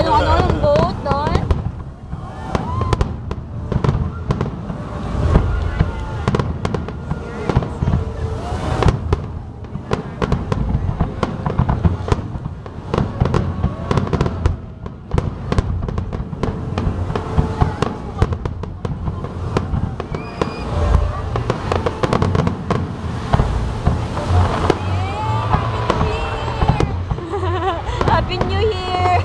Yung ano, yung boat doon. Happy New Year!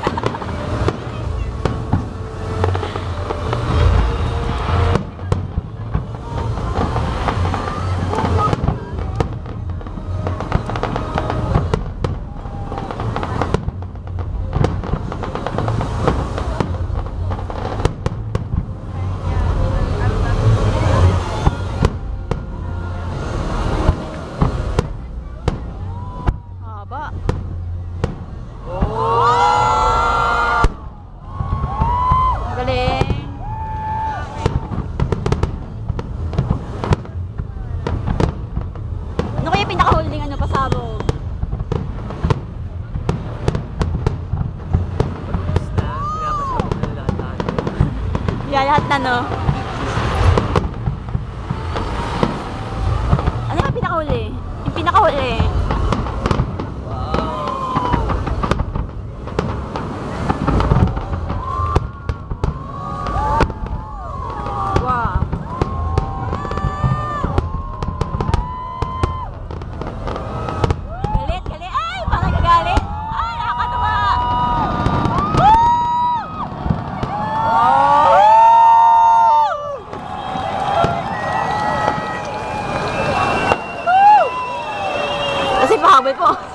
Haba. Galing. Ano kaya pinaka-holding ano pasabog? Yeah, lahat na no. Ano yung pinaka-huli? Yung pinaka-huli. Wow. Galit, galit. Ay, parang nagagalit. Ay, nakakatawa. Woo! Oh! Woo! Kasi pahabol po.